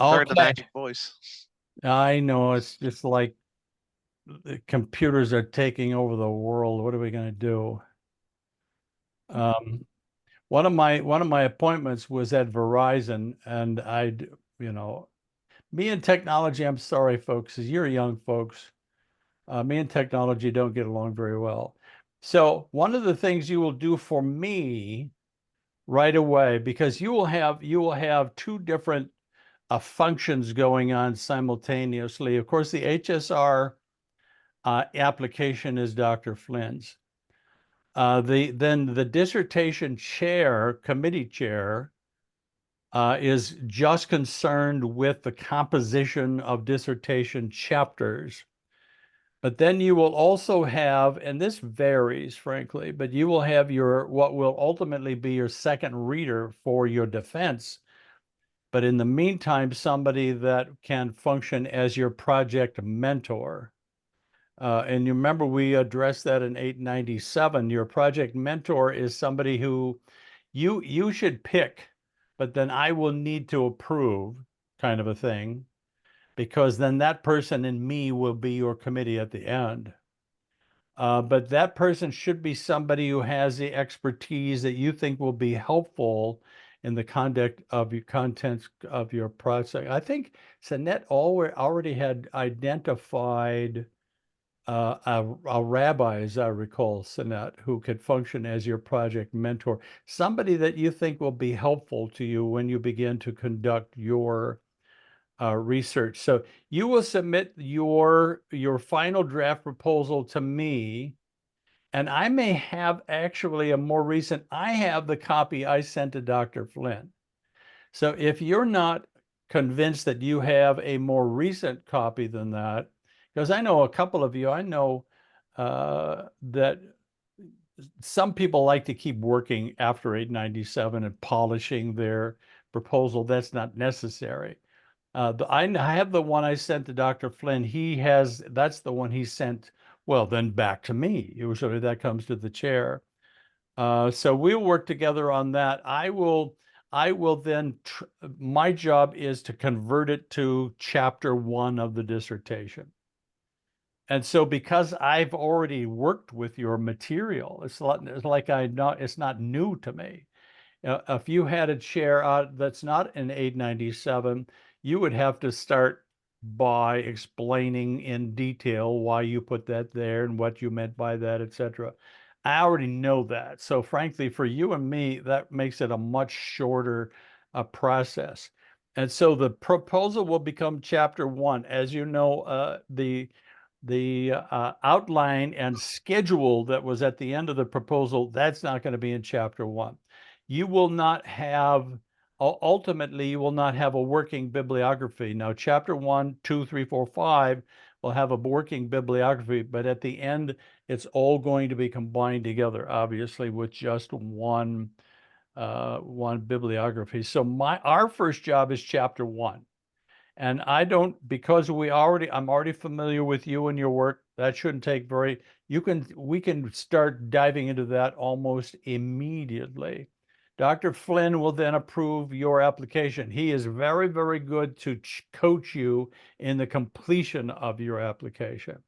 Heard the Okay, magic voice. I know it's just like the computers are taking over the world. What are we going to do? Um, one of my appointments was at Verizon, and you know, me and technology. I'm sorry, folks, as you're young folks. Me and technology don't get along very well. So one of the things you will do for me right away, because you will have two different functions going on simultaneously. Of course, the HSR application is Dr. Flynn's. Then the dissertation chair, committee chair, is just concerned with the composition of dissertation chapters. But then you will also have, and this varies, frankly, but you will have your what will ultimately be your second reader for your defense. But in the meantime, somebody that can function as your project mentor. And you remember we addressed that in 897. Your project mentor is somebody who you should pick, but then I will need to approve, kind of a thing, because then that person and me will be your committee at the end. But that person should be somebody who has the expertise that you think will be helpful in the conduct of your contents of your project. I think Sanette already had identified a rabbi, as I recall, Sanette, who could function as your project mentor, somebody that you think will be helpful to you when you begin to conduct your research. So you will submit your final draft proposal to me, and I may have actually a more recent. I have the copy I sent to Dr. Flynn. So if you're not convinced that you have a more recent copy than that, because I know a couple of you, I know that some people like to keep working after 897 and polishing their proposal. That's not necessary. I have the one I sent to Dr. Flynn. That's the one he sent, well, then back to me. Usually that comes to the chair. So we'll work together on that. I will then, my job is to convert it to chapter 1 of the dissertation. And so because I've already worked with your material, it's like it's not new to me. If you had a chair that's not an 897, you would have to start by explaining in detail why you put that there and what you meant by that, etc. I already know that. So frankly, for you and me, that makes it a much shorter process. And so the proposal will become chapter 1. As you know, the outline and schedule that was at the end of the proposal, that's not going to be in chapter 1. You will not have, ultimately, you will not have a working bibliography. Now, chapter 1, 2, 3, 4, 5 will have a working bibliography, but at the end, it's all going to be combined together, obviously, with just one bibliography. So our first job is chapter 1. And I don't, because I'm already familiar with you and your work. That shouldn't take we can start diving into that almost immediately. Dr. Flynn will then approve your application. He is very, very good to coach you in the completion of your application.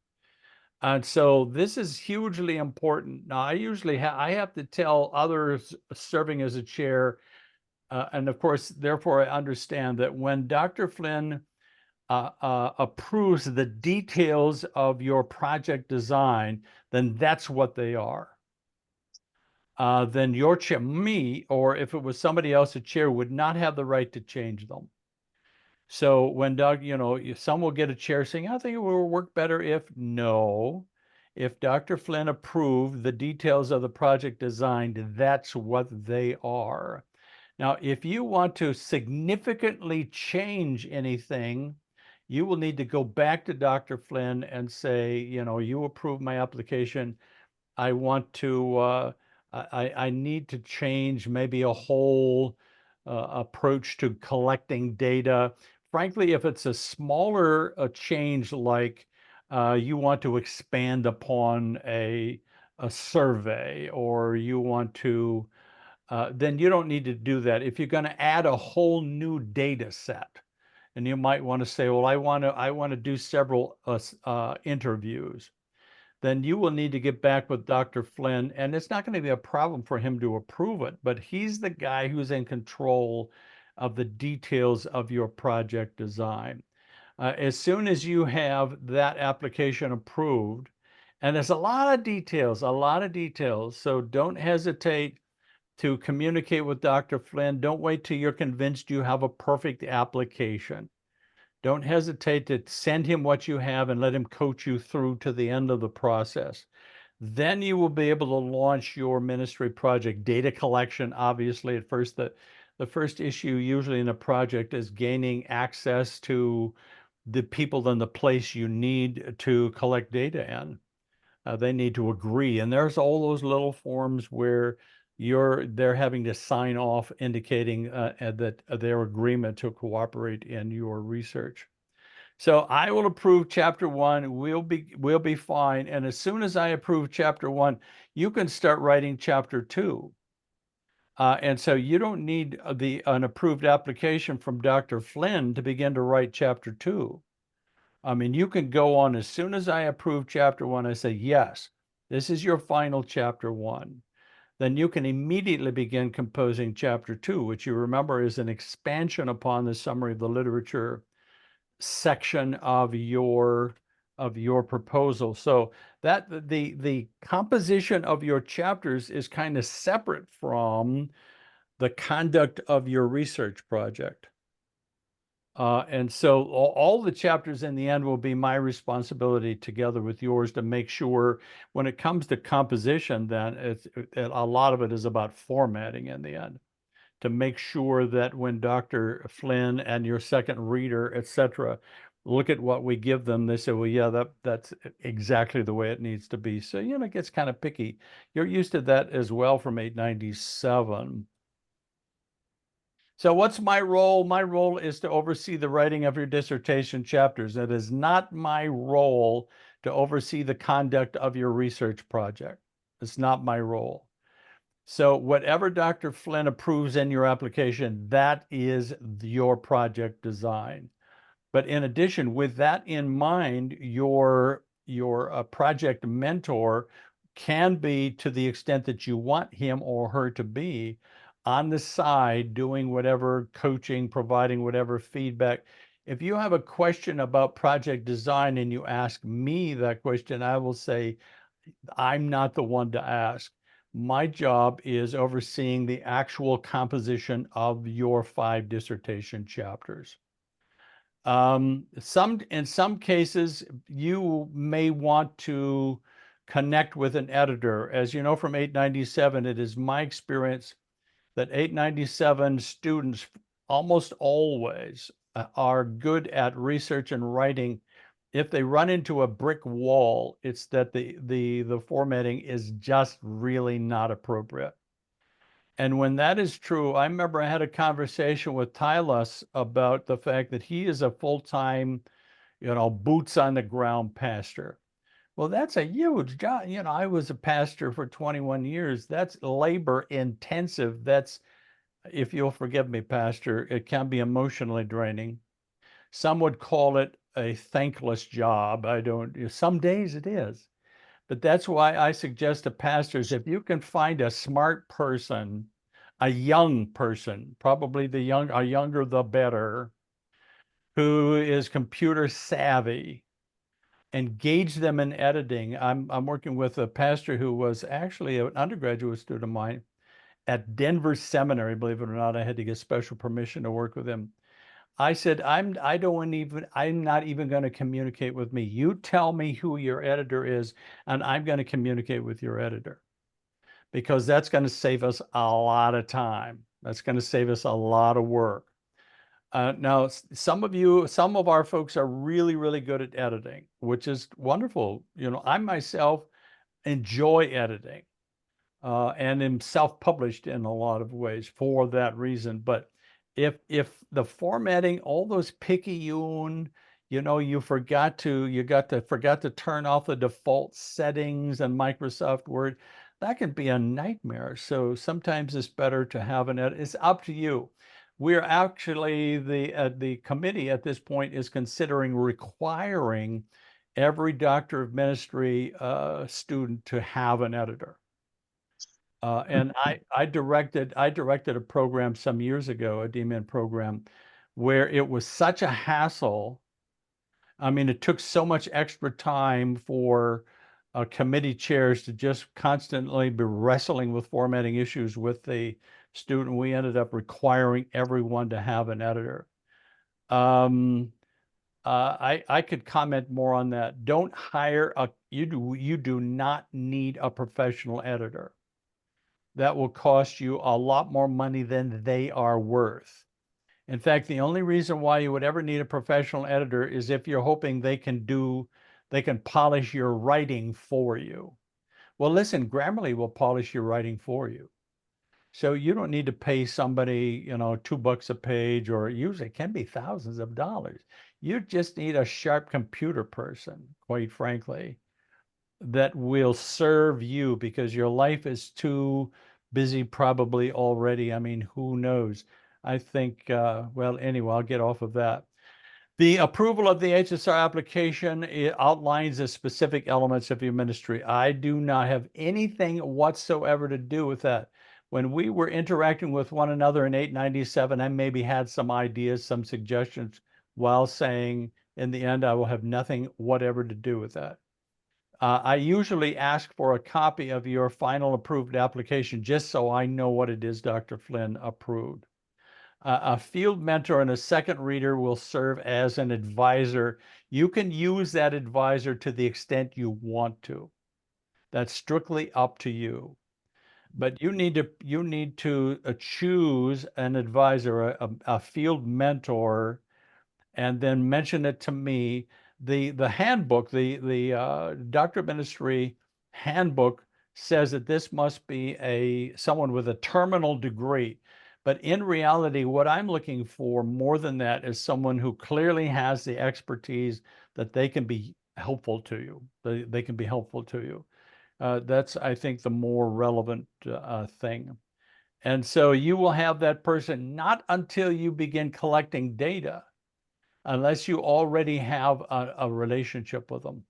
And so this is hugely important. Now, I have to tell others serving as a chair, and of course, therefore, I understand that when Dr. Flynn approves the details of your project design, then that's what they are. Then your chair, me, or if it was somebody else, a chair would not have the right to change them. So when Doug, some will get a chair saying, I think it will work better if Dr. Flynn approved the details of the project design, that's what they are. Now, if you want to significantly change anything, you will need to go back to Dr. Flynn and say, you approved my application. I want to, I need to change maybe a whole approach to collecting data. Frankly, if it's a smaller change, like you want to expand upon a survey, or you want to, then you don't need to do that. If you're going to add a whole new data set, And you might want to say, well, I want to do several interviews. Then you will need to get back with Dr. Flynn, and it's not going to be a problem for him to approve it, but he's the guy who's in control of the details of your project design. As soon as you have that application approved, and there's a lot of details, so don't hesitate to communicate with Dr. Flynn. Don't wait till you're convinced you have a perfect application. Don't hesitate to send him what you have and let him coach you through to the end of the process. Then you will be able to launch your ministry project. Data collection, obviously, at first, the first issue usually in a project is gaining access to the people and the place you need to collect data in. They need to agree. And there's all those little forms where they're having to sign off indicating that their agreement to cooperate in your research. So I will approve chapter 1. We'll be fine. And as soon as I approve chapter 1, you can start writing chapter 2. And so you don't need an approved application from Dr. Flynn to begin to write chapter 2. I mean, you can go on as soon as I approve chapter 1, I say, yes, this is your final chapter 1. Then you can immediately begin composing chapter 2, which you remember is an expansion upon the summary of the literature section of your proposal. So that the composition of your chapters is kind of separate from the conduct of your research project. And so all the chapters in the end will be my responsibility together with yours to make sure when it comes to composition, then a lot of it is about formatting in the end, to make sure that when Dr. Flynn and your second reader, etc., look at what we give them, they say, well, yeah, that's exactly the way it needs to be. So, it gets kind of picky. You're used to that as well from 897. So what's my role? My role is to oversee the writing of your dissertation chapters. It is not my role to oversee the conduct of your research project. It's not my role. So whatever Dr. Flynn approves in your application, that is your project design. But in addition, with that in mind, your project mentor can be, to the extent that you want him or her to be, on the side doing whatever coaching, providing whatever feedback. If you have a question about project design and you ask me that question, I will say, I'm not the one to ask. My job is overseeing the actual composition of your 5 dissertation chapters. In some cases, you may want to connect with an editor. As you know from 897, it is my experience that 897 students almost always are good at research and writing. If they run into a brick wall, it's that the formatting is just really not appropriate. And when that is true, I remember I had a conversation with Tylos about the fact that he is a full-time, boots on the ground pastor. Well, that's a huge job. I was a pastor for 21 years. That's labor intensive. That's, if you'll forgive me, Pastor, it can be emotionally draining. Some would call it a thankless job. Some days it is. But that's why I suggest to pastors, if you can find a smart person, a young person, probably a younger the better, who is computer savvy, engage them in editing. I'm working with a pastor who was actually an undergraduate student of mine at Denver Seminary. Believe it or not, I had to get special permission to work with him. I said, I'm not even going to communicate with me. You tell me who your editor is, and I'm going to communicate with your editor, because that's going to save us a lot of time. That's going to save us a lot of work. Now, some of our folks are really, really good at editing, which is wonderful. I myself enjoy editing and am self-published in a lot of ways for that reason. But if the formatting, all those picayune, you forgot to turn off the default settings in Microsoft Word, that can be a nightmare. So sometimes it's better to have an edit. It's up to you. we're actually, the committee at this point is considering requiring every Doctor of Ministry student to have an editor. And I directed a program some years ago, a DMIN program, where it was such a hassle. I mean, it took so much extra time for committee chairs to just constantly be wrestling with formatting issues with the student. We ended up requiring everyone to have an editor. I could comment more on that. Don't hire you do not need a professional editor. That will cost you a lot more money than they are worth. In fact, the only reason why you would ever need a professional editor is if you're hoping they can polish your writing for you. Well, listen, Grammarly will polish your writing for you. So you don't need to pay somebody, $2 a page, or usually it can be thousands of dollars. You just need a sharp computer person, quite frankly, that will serve you, because your life is too busy probably already. I mean, who knows? I think, well, anyway, I'll get off of that. The approval of the HSR application, it outlines the specific elements of your ministry. I do not have anything whatsoever to do with that. When we were interacting with one another in 897, I maybe had some ideas, some suggestions, while saying, in the end, I will have nothing whatever to do with that. I usually ask for a copy of your final approved application just so I know what it is Dr. Flynn approved. A field mentor and a second reader will serve as an advisor. You can use that advisor to the extent you want to. That's strictly up to you. But you need to choose an advisor, a field mentor, and then mention it to me. The handbook, the Doctor of Ministry handbook, says that this must be someone with a terminal degree. But in reality, what I'm looking for more than that is someone who clearly has the expertise that they can be helpful to you. They can be helpful to you. That's, I think, the more relevant thing. And so you will have that person not until you begin collecting data, unless you already have a relationship with them.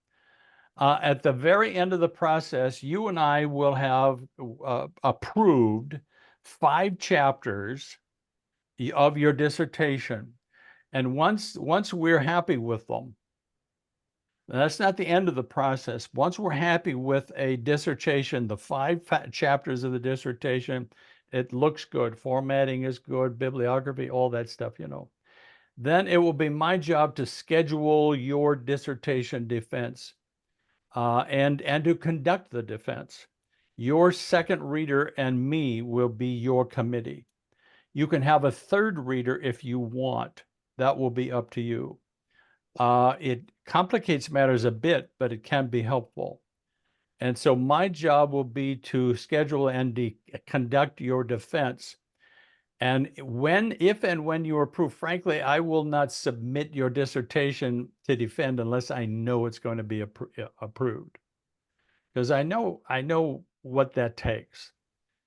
At the very end of the process, you and I will have approved 5 chapters of your dissertation. And once we're happy with them, that's not the end of the process. Once we're happy with a dissertation, the 5 chapters of the dissertation, it looks good, formatting is good, bibliography, all that stuff, then it will be my job to schedule your dissertation defense and to conduct the defense. Your second reader and me will be your committee. You can have a third reader if you want. That will be up to you. It complicates matters a bit, but it can be helpful. And so my job will be to schedule and conduct your defense. And if and when you are approved, frankly, I will not submit your dissertation to defend unless I know it's going to be approved, because I know what that takes.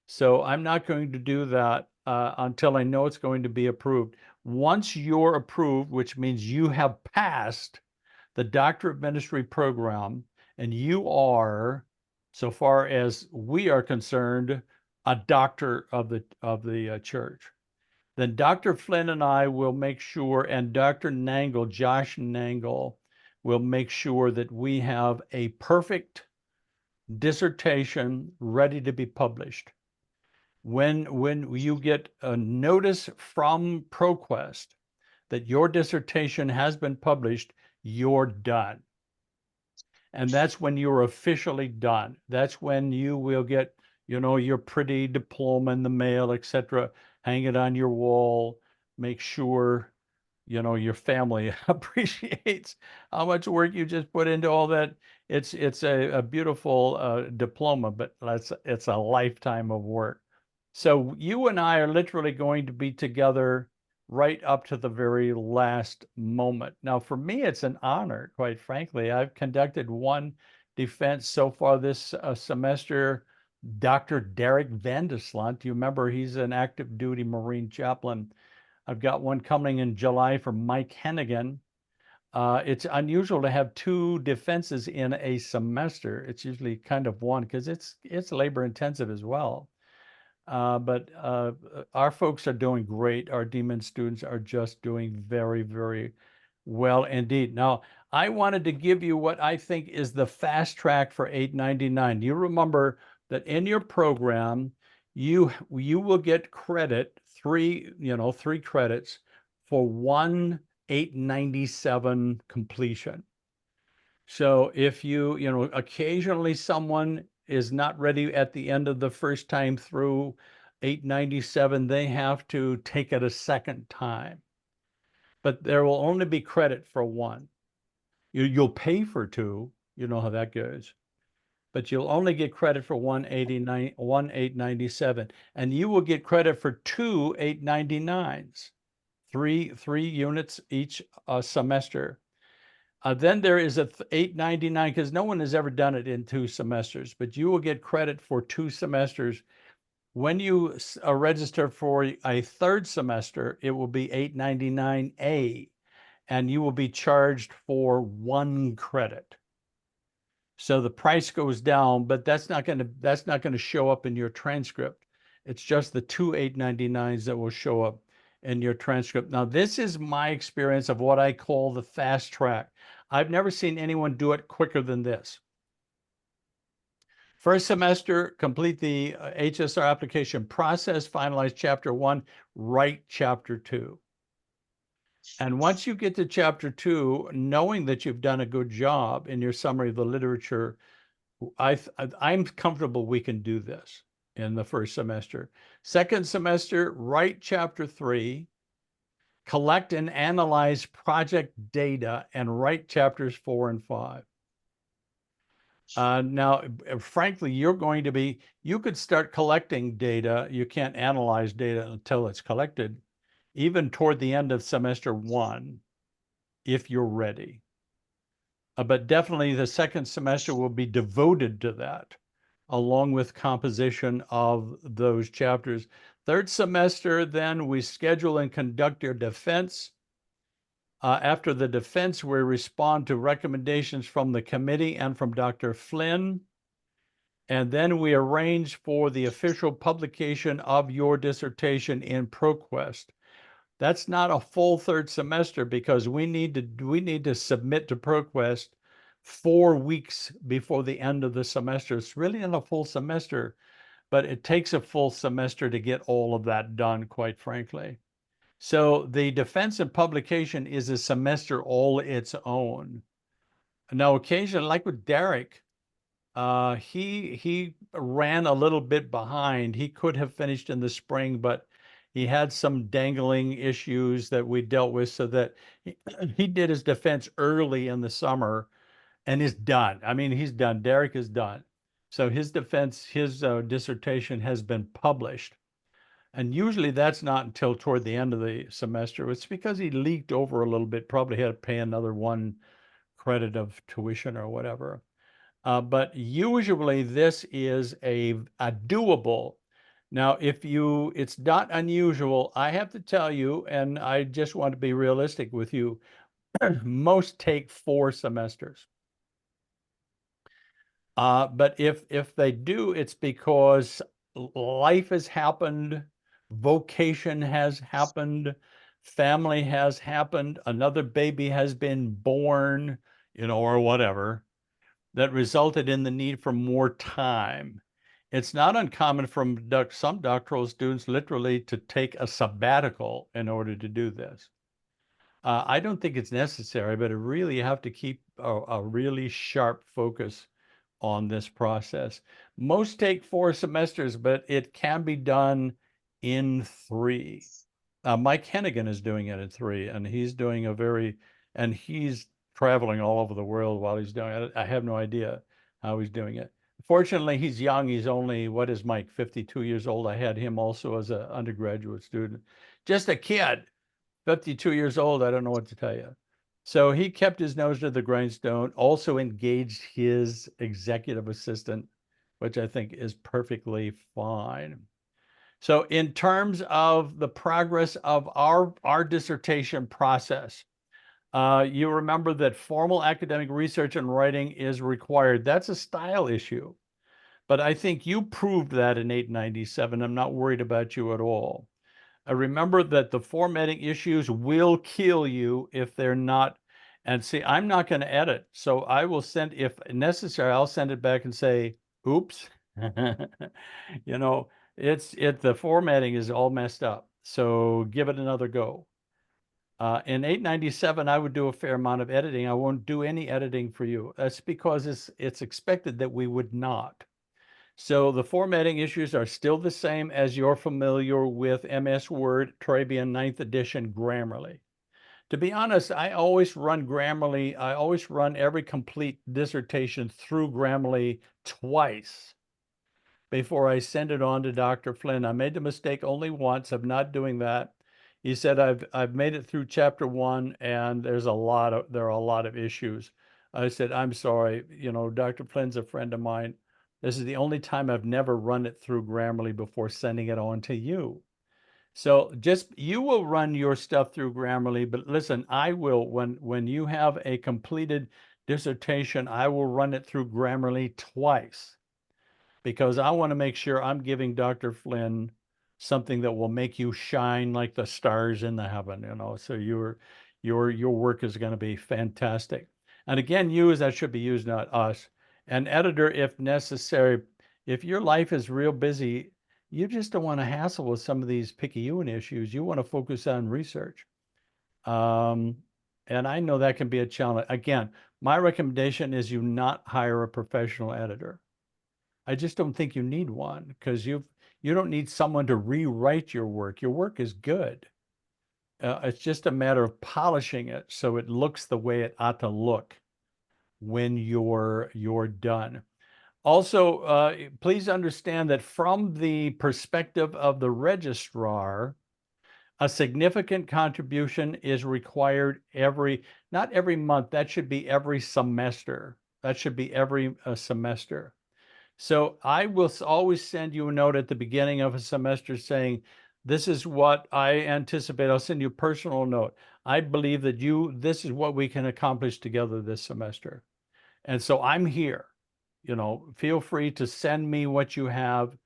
So I'm not going to do that until I know it's going to be approved. Once you're approved, which means you have passed the Doctor of Ministry program, and you are, so far as we are concerned, a doctor of the church, then Dr. Flynn and I will make sure, and Dr. Nangle, Josh Nangle, will make sure that we have a perfect dissertation ready to be published. When you get a notice from ProQuest that your dissertation has been published, you're done. And that's when you're officially done. That's when you will get, your pretty diploma in the mail, etc. Hang it on your wall. Make sure, your family appreciates how much work you just put into all that. It's a beautiful diploma, but it's a lifetime of work. So you and I are literally going to be together right up to the very last moment. Now, for me, it's an honor, quite frankly. I've conducted one defense so far this semester. Dr. Derek Van de Slant, you remember, he's an active duty Marine chaplain. I've got one coming in July for Mike Hennigan. It's unusual to have two defenses in a semester. It's usually kind of one because it's labor intensive as well. But our folks are doing great. Our DMIN students are just doing very, very well indeed. Now, I wanted to give you what I think is the fast track for 899. You remember that in your program, you will get credit, three credits for one 897 completion. So if occasionally someone is not ready at the end of the first time through 897, they have to take it a second time. But there will only be credit for one. You'll pay for two, you know how that goes. But you'll only get credit for 897, and you will get credit for two 899s, three units each semester. Then there is a 899 because no one has ever done it in 2 semesters, but you will get credit for 2 semesters. When you register for a 3rd semester, it will be 899A, and you will be charged for 1 credit. So the price goes down, but that's not going to show up in your transcript. It's just the 2 899s that will show up in your transcript. Now, this is my experience of what I call the fast track. I've never seen anyone do it quicker than this. First semester, complete the HSR application process, finalize chapter 1, write chapter 2. And once you get to chapter 2, knowing that you've done a good job in your summary of the literature, I'm comfortable we can do this in the first semester. Second semester, write chapter 3, collect and analyze project data, and write chapters 4 and 5. Now, frankly, you could start collecting data. You can't analyze data until it's collected, even toward the end of semester 1, if you're ready. But definitely the second semester will be devoted to that, along with composition of those chapters. Third semester, then we schedule and conduct your defense. After the defense, we respond to recommendations from the committee and from Dr. Flynn. And then we arrange for the official publication of your dissertation in ProQuest. That's not a full 3rd semester because we need to submit to ProQuest 4 weeks before the end of the semester. It's really not a full semester, but it takes a full semester to get all of that done, quite frankly. So the defense and publication is a semester all its own. Now, occasionally, like with Derek, he ran a little bit behind. He could have finished in the spring, but he had some dangling issues that we dealt with, so that he did his defense early in the summer and is done. I mean, he's done. Derek is done. So his defense, his dissertation has been published. And usually that's not until toward the end of the semester. It's because he leaked over a little bit, probably had to pay another 1 credit of tuition or whatever. But usually this is a doable. Now, it's not unusual. I have to tell you, and I just want to be realistic with you, most take 4 semesters. But if they do, it's because life has happened, vocation has happened, family has happened, another baby has been born, or whatever, that resulted in the need for more time. It's not uncommon for some doctoral students literally to take a sabbatical in order to do this. I don't think it's necessary, but you have to keep a really sharp focus on this process. Most take 4 semesters, but it can be done in 3. Mike Hennigan is doing it in 3, and he's traveling all over the world while he's doing it. I have no idea how he's doing it. Fortunately, he's young. He's only, what is Mike, 52 years old. I had him also as an undergraduate student. Just a kid, 52 years old. I don't know what to tell you. So he kept his nose to the grindstone, also engaged his executive assistant, which I think is perfectly fine. So in terms of the progress of our dissertation process, you remember that formal academic research and writing is required. That's a style issue. But I think you proved that in 897. I'm not worried about you at all. Remember that the formatting issues will kill you if they're not. And see, I'm not going to edit. So I will send, if necessary, I'll send it back and say, oops. You know, the formatting is all messed up. So give it another go. In 897, I would do a fair amount of editing. I won't do any editing for you. That's because it's expected that we would not. So the formatting issues are still the same as you're familiar with MS Word, Trabian 9th edition Grammarly. To be honest, I always run Grammarly. I always run every complete dissertation through Grammarly twice before I send it on to Dr. Flynn. I made the mistake only once of not doing that. He said I've made it through chapter 1 and there are a lot of issues. I said, I'm sorry, you know, Dr. Flynn's a friend of mine. This is the only time I've never run it through Grammarly before sending it on to you. So you will run your stuff through Grammarly, but listen, I will, when you have a completed dissertation, I will run it through Grammarly twice because I want to make sure I'm giving Dr. Flynn something that will make you shine like the stars in the heaven, you know. So your work is going to be fantastic. And again, that should be used, not us. An editor, if necessary. If your life is real busy, you just don't want to hassle with some of these picayune issues. You want to focus on research. And I know that can be a challenge. Again, my recommendation is you not hire a professional editor. I just don't think you need one because you don't need someone to rewrite your work. Your work is good. It's just a matter of polishing it so it looks the way it ought to look when you're done. Also, please understand that from the perspective of the registrar, a significant contribution is required not every month, that should be every semester. That should be every semester. So I will always send you a note at the beginning of a semester saying, this is what I anticipate. I'll send you a personal note. I believe that this is what we can accomplish together this semester. And so I'm here. You know, feel free to send me what you have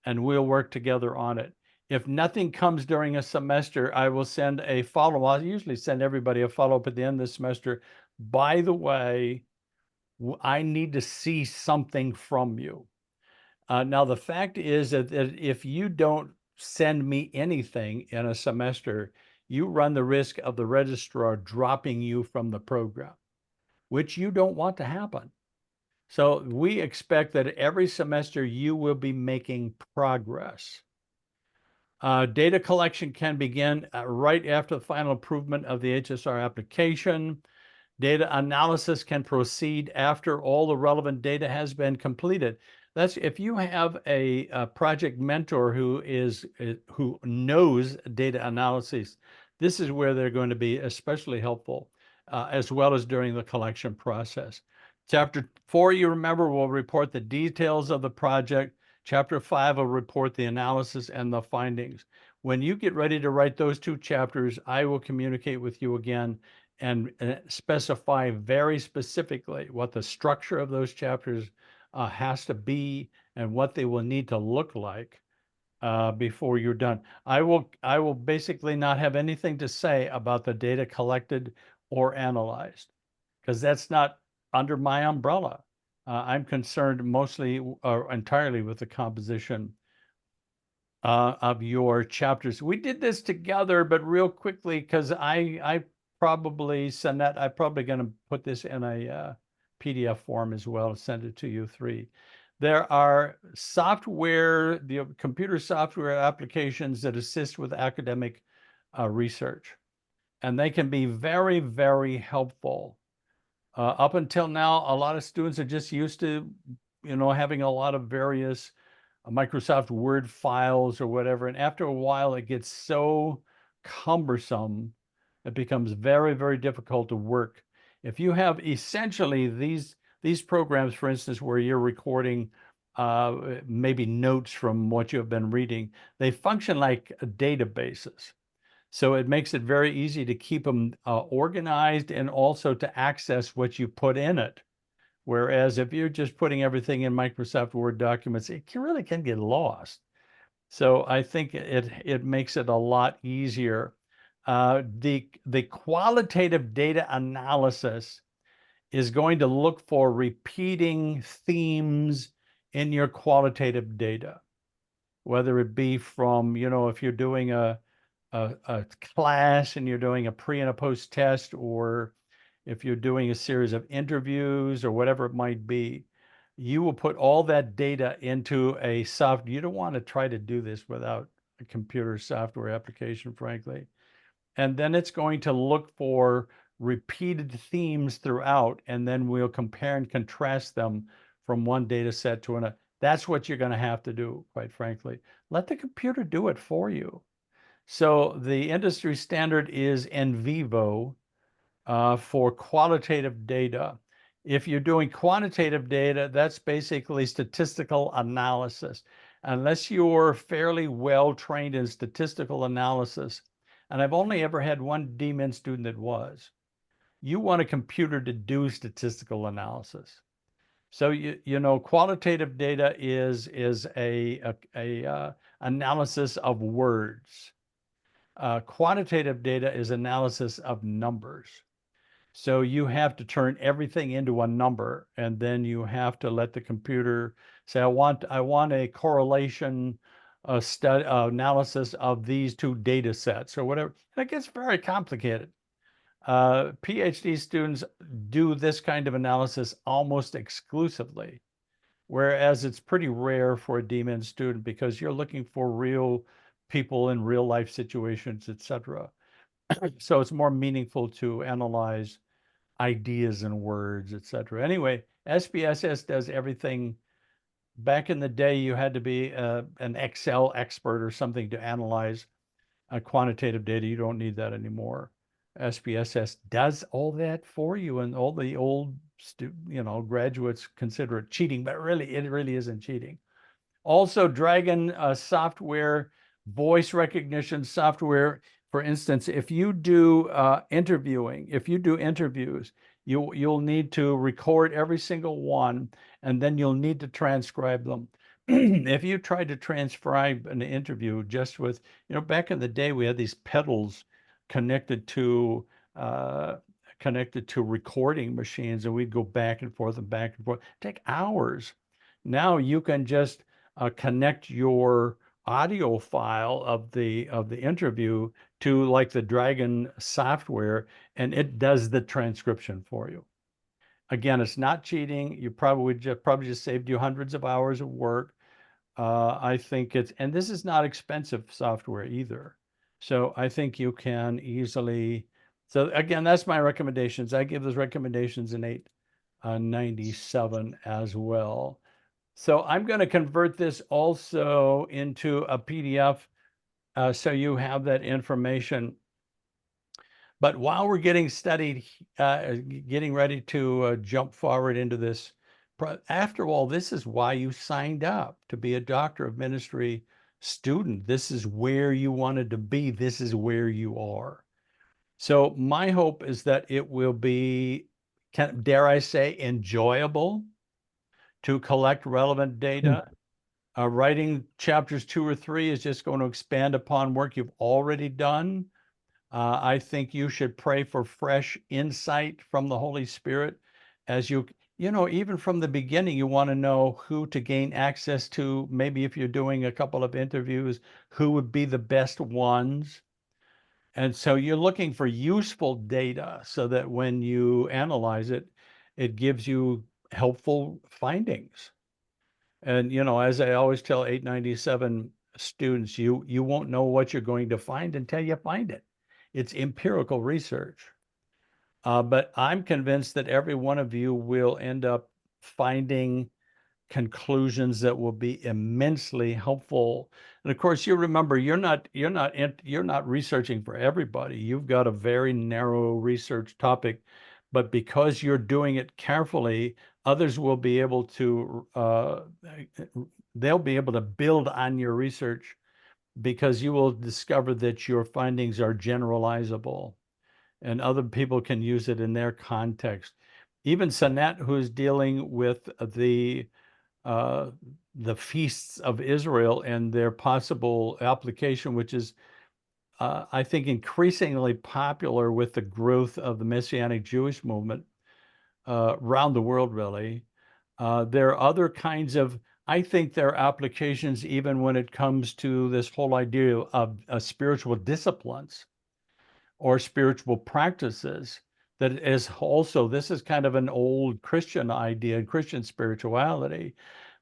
and we'll work together on it. If nothing comes during a semester, I will send a follow-up. I'll usually send everybody a follow-up at the end of the semester. By the way, I need to see something from you. Now, the fact is that if you don't send me anything in a semester, you run the risk of the registrar dropping you from the program, which you don't want to happen. So we expect that every semester you will be making progress. Data collection can begin right after the final improvement of the HSR application. Data analysis can proceed after all the relevant data has been completed. That's if you have a project mentor who knows data analysis, this is where they're going to be especially helpful, as well as during the collection process. Chapter 4, you remember, will report the details of the project. Chapter 5 will report the analysis and the findings. When you get ready to write those 2 chapters, I will communicate with you again and specify very specifically what the structure of those chapters has to be and what they will need to look like before you're done. I will basically not have anything to say about the data collected or analyzed because that's not under my umbrella. I'm concerned mostly or entirely with the composition of your chapters. We did this together, but real quickly, because I'm probably going to put this in a PDF form as well, send it to you 3. There are the computer software applications that assist with academic research, and they can be very, very helpful. Up until now, a lot of students are just used to, having a lot of various Microsoft Word files or whatever. And after a while, it gets so cumbersome, it becomes very, very difficult to work. If you have essentially these programs, for instance, where you're recording maybe notes from what you have been reading. They function like databases. So it makes it very easy to keep them organized and also to access what you put in it. Whereas if you're just putting everything in Microsoft Word documents, it really can get lost. So I think it makes it a lot easier. The qualitative data analysis is going to look for repeating themes in your qualitative data, whether it be from, if you're doing a class and you're doing a pre and a post test, or if you're doing a series of interviews or whatever it might be, you will put all that data into a software. You don't want to try to do this without a computer software application, frankly. And then it's going to look for repeated themes throughout, and then we'll compare and contrast them from one data set to another. That's what you're going to have to do, quite frankly. Let the computer do it for you. So the industry standard is NVivo for qualitative data. If you're doing quantitative data, that's basically statistical analysis. Unless you're fairly well trained in statistical analysis, and I've only ever had one DMIN student that was, you want a computer to do statistical analysis. So qualitative data is a analysis of words. Quantitative data is analysis of numbers. So you have to turn everything into a number, and then you have to let the computer say, I want a correlation analysis of these two data sets or whatever. And it gets very complicated. PhD students do this kind of analysis almost exclusively, whereas it's pretty rare for a DMIN student because you're looking for real people in real life situations, etc. So it's more meaningful to analyze ideas and words, etc. Anyway, SPSS does everything. Back in the day, you had to be an Excel expert or something to analyze quantitative data. You don't need that anymore. SPSS does all that for you, and all the old graduates consider it cheating, but really, it really isn't cheating. Also, Dragon software, voice recognition software. For instance, if you do interviews, you'll need to record every single one, and then you'll need to transcribe them. If you try to transcribe an interview just with, back in the day, we had these pedals connected to recording machines, and we'd go back and forth and back and forth. It'd take hours. Now you can just connect your audio file of the interview to like the Dragon software, and it does the transcription for you. Again, it's not cheating. You probably just saved you hundreds of hours of work. I think and this is not expensive software either. So I think you can easily. So again, that's my recommendations. I give those recommendations in 897 as well. So I'm going to convert this also into a PDF so you have that information. But while we're getting ready to jump forward into this, after all, this is why you signed up to be a Doctor of Ministry student. This is where you wanted to be. This is where you are. So my hope is that it will be, dare I say, enjoyable to collect relevant data. Writing chapters 2 or 3 is just going to expand upon work you've already done. I think you should pray for fresh insight from the Holy Spirit as even from the beginning, you want to know who to gain access to. Maybe if you're doing a couple of interviews, who would be the best ones. And so you're looking for useful data so that when you analyze it, it gives you helpful findings. And, as I always tell 897 students, you won't know what you're going to find until you find it. It's empirical research. But I'm convinced that every one of you will end up finding conclusions that will be immensely helpful. And of course, you remember you're not researching for everybody. You've got a very narrow research topic, but because you're doing it carefully, others will be able to, they'll be able to build on your research because you will discover that your findings are generalizable and other people can use it in their context. Even Sanat, who's dealing with the feasts of Israel and their possible application, which is, I think, increasingly popular with the growth of the Messianic Jewish movement around the world, really. There are other kinds of, I think there are applications even when it comes to this whole idea of spiritual disciplines or spiritual practices that is also, this is kind of an old Christian idea, Christian spirituality,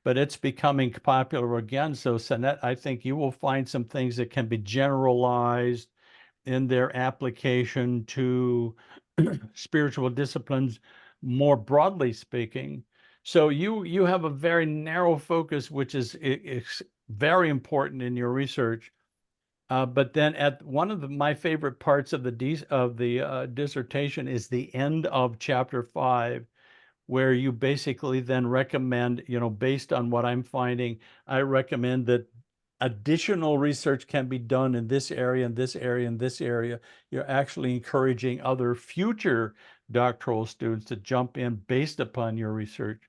but it's becoming popular again. So, Sanat, I think you will find some things that can be generalized in their application to spiritual disciplines, more broadly speaking. So you have a very narrow focus, which is very important in your research. But then at one of my favorite parts of the dissertation is the end of chapter 5, where you basically then recommend, based on what I'm finding, I recommend that additional research can be done in this area, and this area, and this area. You're actually encouraging other future doctoral students to jump in based upon your research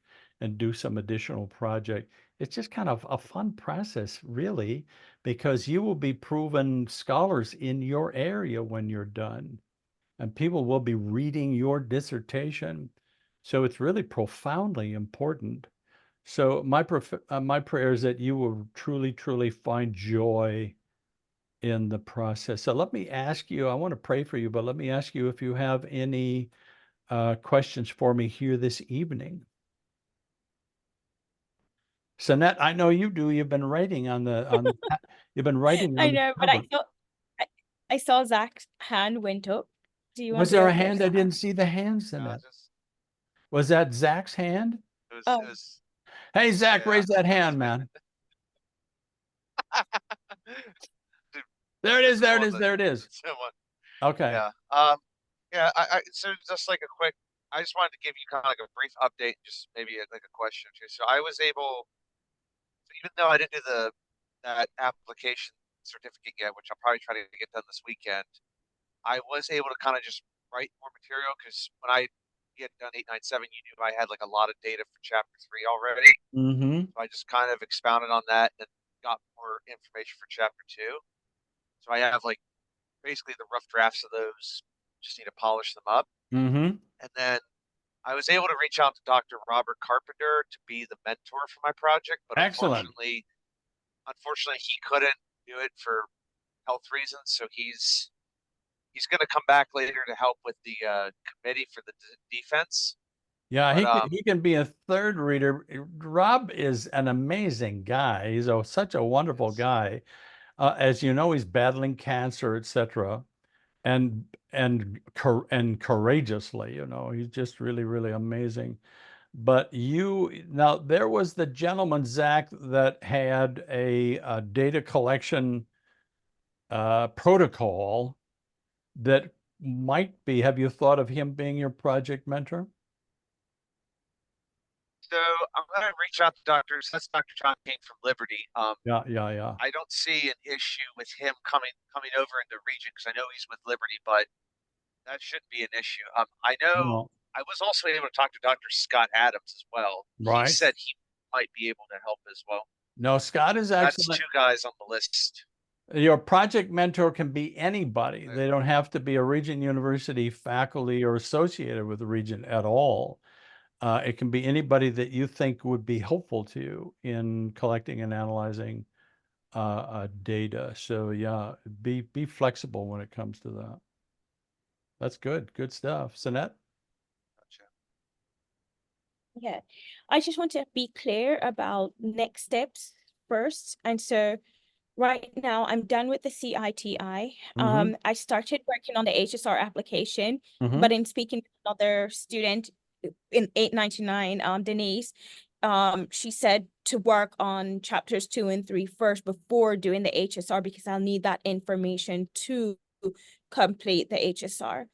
and do some additional project. It's just kind of a fun process, really, because you will be proven scholars in your area when you're done, and people will be reading your dissertation. So it's really profoundly important. So my prayer is that you will truly, truly find joy in the process. So let me ask you, I want to pray for you, but let me ask you if you have any questions for me here this evening. Sanat, I know you do. You've been writing you've been writing I on the know, but cover. I saw Zach's hand went up. Do you want Was to there go a hand? first? I didn't see the hand, Sanat. Was that Zach's hand? Oh, Hey, Zach, Yeah. raise that hand, man. There it is. There it is. There it is. Okay. Yeah. So just like a quick, I just wanted to give you kind of like a brief update, just maybe like a question or two. So I was able, even though I didn't do that application certificate yet, which I'll probably try to get done this weekend, I was able to kind of just write more material because when I had done 897, you knew I had like a lot of data for chapter 3 already. Mm-hmm. So I just kind of expounded on that and got more information for chapter 2. So I have like basically the rough drafts of those. Just need to polish them up. Mm-hmm. And then I was able to reach out to Dr. Robert Carpenter to be the mentor for my project, but Excellent. unfortunately, he couldn't do it for health reasons. So he's going to come back later to help with the committee for the defense. Yeah, But he can be a third reader. Rob is an amazing guy. He's such a wonderful yes. guy. As you know, he's battling cancer, etc., and courageously. He's just really, really amazing. But now there was the gentleman, Zach, that had a data collection protocol that might be. Have you thought of him being your project mentor? So I'm going to reach out to that's Dr. John King from Liberty. Yeah, yeah, yeah. I don't see an issue with him coming over into Regent because I know he's with Liberty, but that shouldn't be an issue. I know No, I was also able to talk to Dr. Scott Adams as well. He right. said he might be able to help as well. No, Scott is That's excellent. 2 guys on the list. Your project mentor can be anybody. Right. They don't have to be a Regent University faculty or associated with the Regent at all. It can be anybody that you think would be helpful to you in collecting and analyzing data. So yeah, be flexible when it comes to that. That's good. Good stuff. Sanat? Gotcha. yeah. I just want to be clear about next steps first. And so right now I'm done with the CITI. Mm-hmm. I started working on the HSR application, Mm-hmm. but in speaking to another student in 899, Denise, she said to work on chapters 2 and 3 first before doing the HSR because I'll need that information to complete the HSR.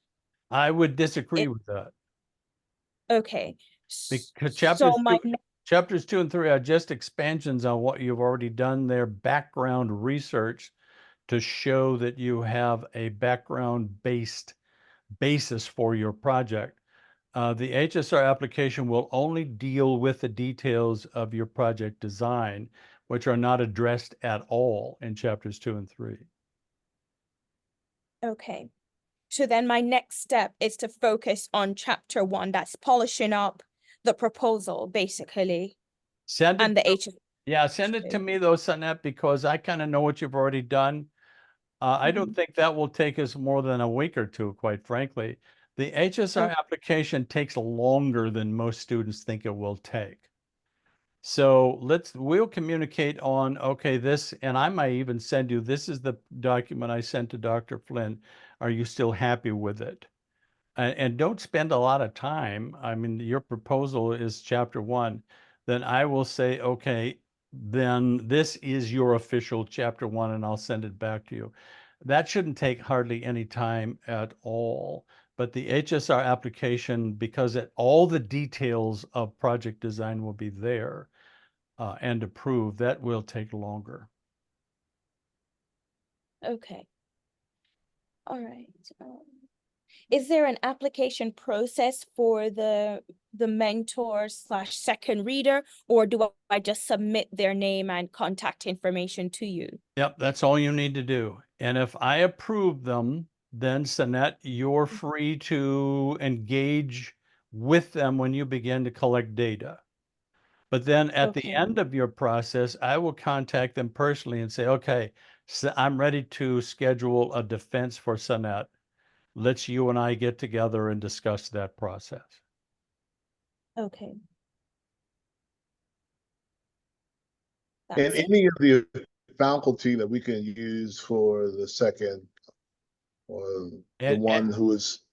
I would disagree with that. Okay. Because So my, chapters 2 and 3 are just expansions on what you've already done there, background research to show that you have a background-based basis for your project. The HSR application will only deal with the details of your project design, which are not addressed at all in chapters 2 and 3. okay. So then my next step is to focus on chapter 1, that's polishing up the proposal, basically, Send and it, the H. yeah, send it to me though, Sanette, because I kind of know what you've already done. I don't think that will take us more than a week or two, quite frankly. The HSR application takes longer than most students think it will take. So we'll communicate on, okay, this, and I might even send you, this is the document I sent to Dr. Flynn. Are you still happy with it? And don't spend a lot of time. I mean, your proposal is chapter 1. Then I will say, okay, then this is your official chapter 1, and I'll send it back to you. That shouldn't take hardly any time at all. But the HSR application, because all the details of project design will be there and approved, that will take longer. Okay. All right. Is there an application process for the mentor / second reader, or do I just submit their name and contact information to you? Yep, that's all you need to do. And if I approve them, then Sanette, you're free to engage with them when you begin to collect data. But then at the Okay. end of your process, I will contact them personally and say, okay, so I'm ready to schedule a defense for Sanette. Let's you and I get together and discuss that process. Okay. And That's it. any of the faculty that we can use for the second, or the one who is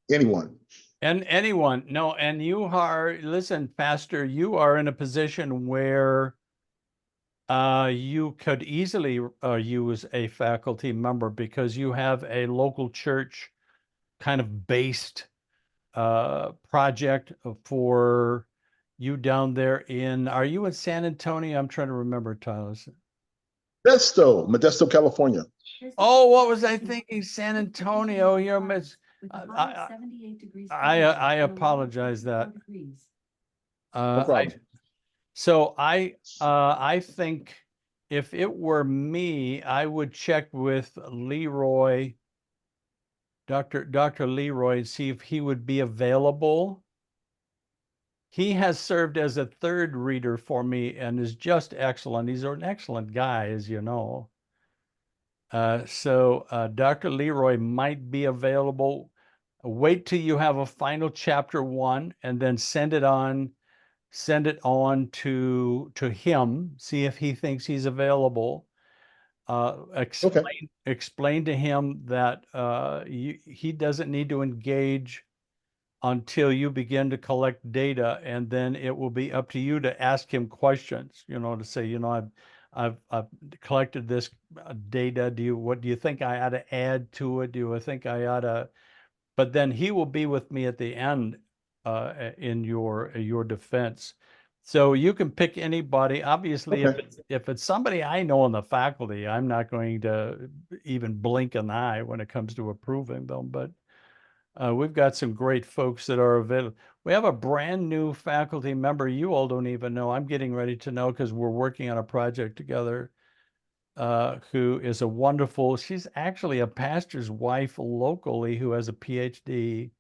anyone. And anyone, no, and you are, listen, Pastor, you are in a position where you could easily use a faculty member because you have a local church kind of based project for you down there in, are you in San Antonio? I'm trying to remember, Tyler. Modesto, California. Oh, what was I thinking? San Antonio, you're I apologize that. No problem. So I think if it were me, I would check with Leroy, Dr. Leroy, and see if he would be available. He has served as a third reader for me and is just excellent. He's an excellent guy, as you know. So Dr. Leroy might be available. Wait till you have a final chapter 1 and then send it on to him, see if he thinks he's available. Explain to him that he doesn't need to engage until you begin to collect data, and then it will be up to you to ask him questions, to say, I've collected this data. What do you think I ought to add to it? Do I think I ought to? But then he will be with me at the end in your defense. So you can pick anybody. Obviously, if it's somebody I know in the faculty, I'm not going to even blink an eye when it comes to approving them. But we've got some great folks that are available. We have a brand new faculty member you all don't even know. I'm getting ready to know because we're working on a project together. Who is a wonderful, she's actually a pastor's wife locally who has a PhD.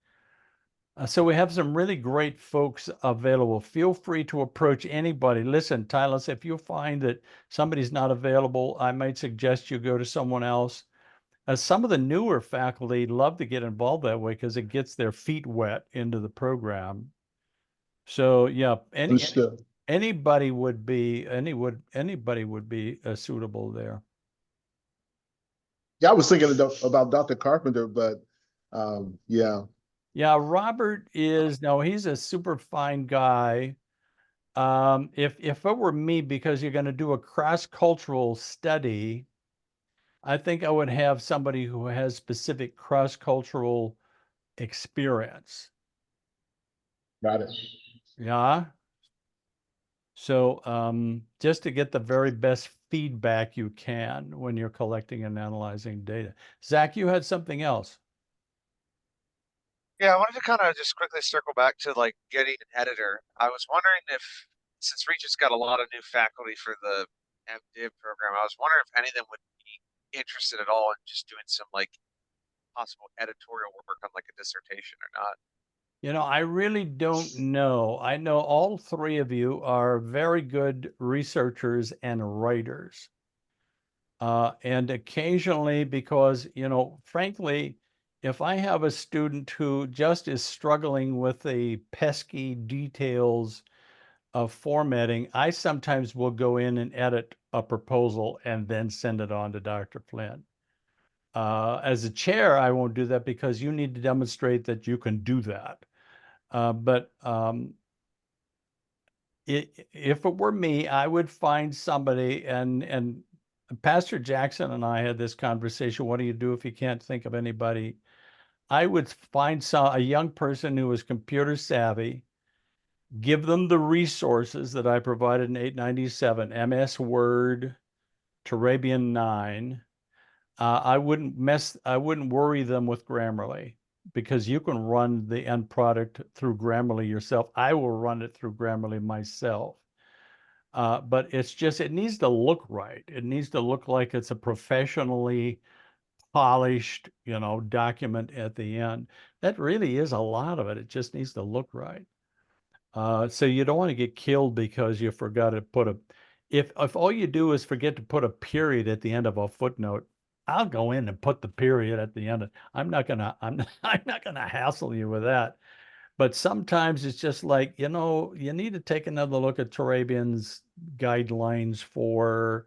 So we have some really great folks available. Feel free to approach anybody. Listen, Tyler, if you find that somebody's not available, I might suggest you go to someone else. Some of the newer faculty love to get involved that way because it gets their feet wet into the program. So yeah, anybody would be suitable there. Yeah, I was thinking about Dr. Carpenter, but yeah. Yeah, Robert he's a super fine guy. If it were me, because you're going to do a cross-cultural study, I think I would have somebody who has specific cross-cultural experience. Got it. Yeah. So just to get the very best feedback you can when you're collecting and analyzing data. Zach, you had something else. Yeah, I wanted to kind of just quickly circle back to like getting an editor. I was wondering if, since Regent's got a lot of new faculty for the MDiv program, I was wondering if any of them would be interested at all in just doing some like possible editorial work on like a dissertation or not. You know, I really don't know. I know all three of you are very good researchers and writers. And occasionally, because, you know, frankly, if I have a student who just is struggling with the pesky details of formatting, I sometimes will go in and edit a proposal and then send it on to Dr. Flynn. As a chair, I won't do that because you need to demonstrate that you can do that. But if it were me, I would find somebody, and Pastor Jackson and I had this conversation. What do you do if you can't think of anybody? I would find a young person who was computer savvy, give them the resources that I provided in 897, MS Word, Turabian 9. I wouldn't worry them with Grammarly because you can run the end product through Grammarly yourself. I will run it through Grammarly myself. But it's just, it needs to look right. It needs to look like it's a professionally polished, you know, document at the end. That really is a lot of it. It just needs to look right. So you don't want to get killed because you forgot to put if all you do is forget to put a period at the end of a footnote, I'll go in and put the period at the end. I'm not gonna hassle you with that. But sometimes it's just like, you know, you need to take another look at Turabian's guidelines for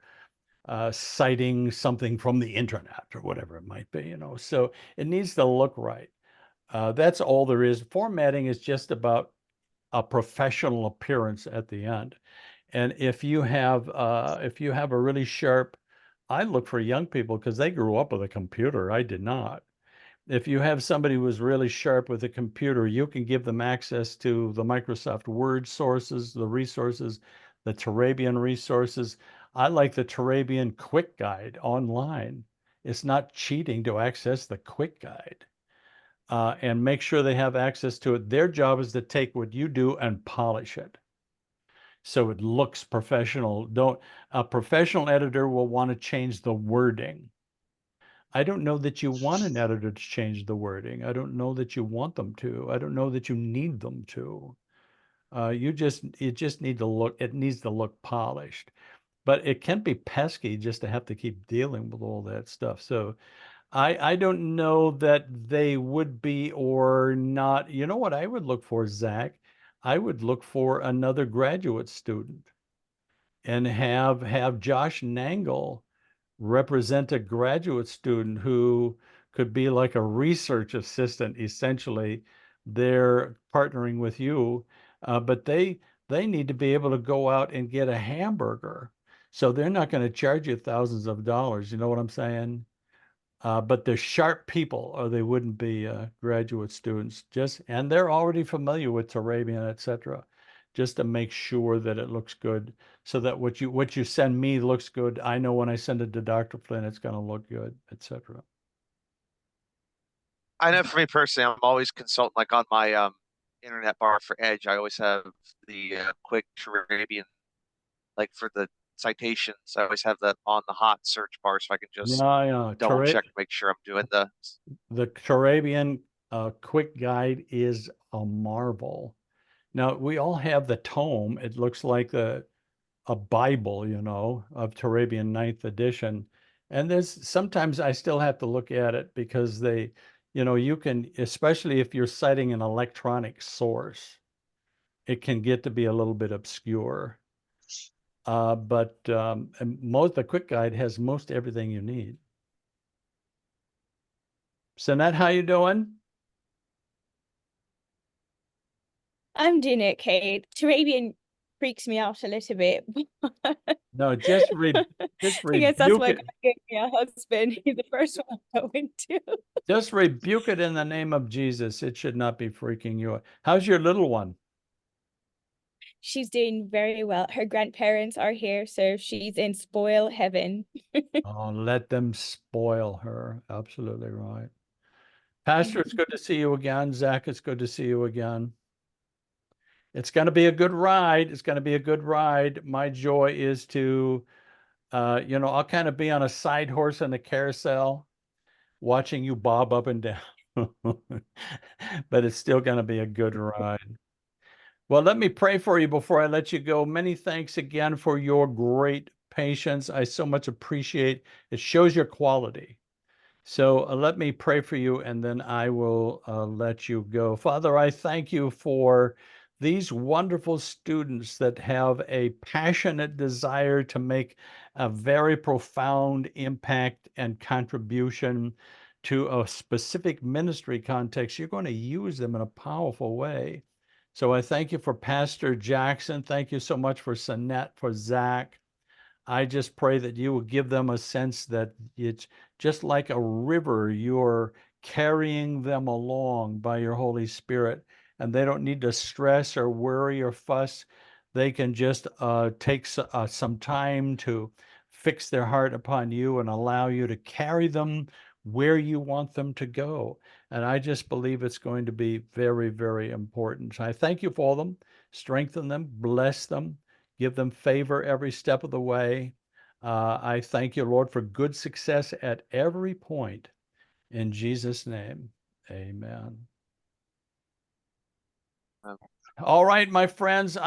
citing something from the internet or whatever it might be, you know. So it needs to look right. That's all there is. Formatting is just about a professional appearance at the end. And if you have a really sharp, I look for young people because they grew up with a computer. I did not. If you have somebody who is really sharp with a computer, you can give them access to the Microsoft Word sources, the resources, the Turabian resources. I like the Turabian Quick Guide online. It's not cheating to access the Quick Guide. And make sure they have access to it. Their job is to take what you do and polish it so it looks professional. A professional editor will want to change the wording. I don't know that you want an editor to change the wording. I don't know that you want them to. I don't know that you need them to. You just need to look, it needs to look polished. But it can be pesky just to have to keep dealing with all that stuff. So I don't know that they would be or not. You know what I would look for, Zach? I would look for another graduate student and have Josh Nangle represent a graduate student who could be like a research assistant, essentially. They're partnering with you, but they need to be able to go out and get a hamburger. So they're not going to charge you thousands of dollars. You know what I'm saying? But they're sharp people, or they wouldn't be graduate students. And they're already familiar with Turabian, etc. Just to make sure that it looks good, so that what you send me looks good. I know when I send it to Dr. Flynn, it's going to look good, etc. I know for me personally, I'm always consulting like on my internet bar for Edge. I always have the quick Turabian, like for the citations. I always have that on the hot search bar so I can just Yeah, double check to make sure I'm doing the Turabian quick guide is a marvel. Now we all have the tome. It looks like a Bible, you know, of Turabian 9th edition. And there's sometimes I still have to look at it because they, you know, you can, especially if you're citing an electronic source, it can get to be a little bit obscure. But the quick guide has most everything you need. Sanette, how you doing? I'm doing okay. Turabian freaks me out a little bit. No, just I guess that's rebuke why it. God gave me a husband. He's the first one I went to. Just rebuke it in the name of Jesus. It should not be freaking you out. How's your little one? She's doing very well. Her grandparents are here, so she's in spoil heaven. Oh, let them spoil her. Absolutely right. Pastor, it's good to see you again. Zach, it's good to see you again. It's going to be a good ride. It's going to be a good ride. My joy is to, I'll kind of be on a side horse in the carousel, watching you bob up and down. But it's still going to be a good ride. Well, let me pray for you before I let you go. Many thanks again for your great patience. I so much appreciate it. Shows your quality. So let me pray for you, and then I will let you go. Father, I thank you for these wonderful students that have a passionate desire to make a very profound impact and contribution to a specific ministry context. You're going to use them in a powerful way. So I thank you for Pastor Jackson. Thank you so much for Sanette, for Zach. I just pray that you will give them a sense that it's just like a river, you're carrying them along by your Holy Spirit, and they don't need to stress or worry or fuss. They can just take some time to fix their heart upon you and allow you to carry them where you want them to go. And I just believe it's going to be very, very important. So I thank you for them. Strengthen them, bless them, give them favor every step of the way. I thank you, Lord, for good success at every point. In Jesus' name, amen. All right, my friends.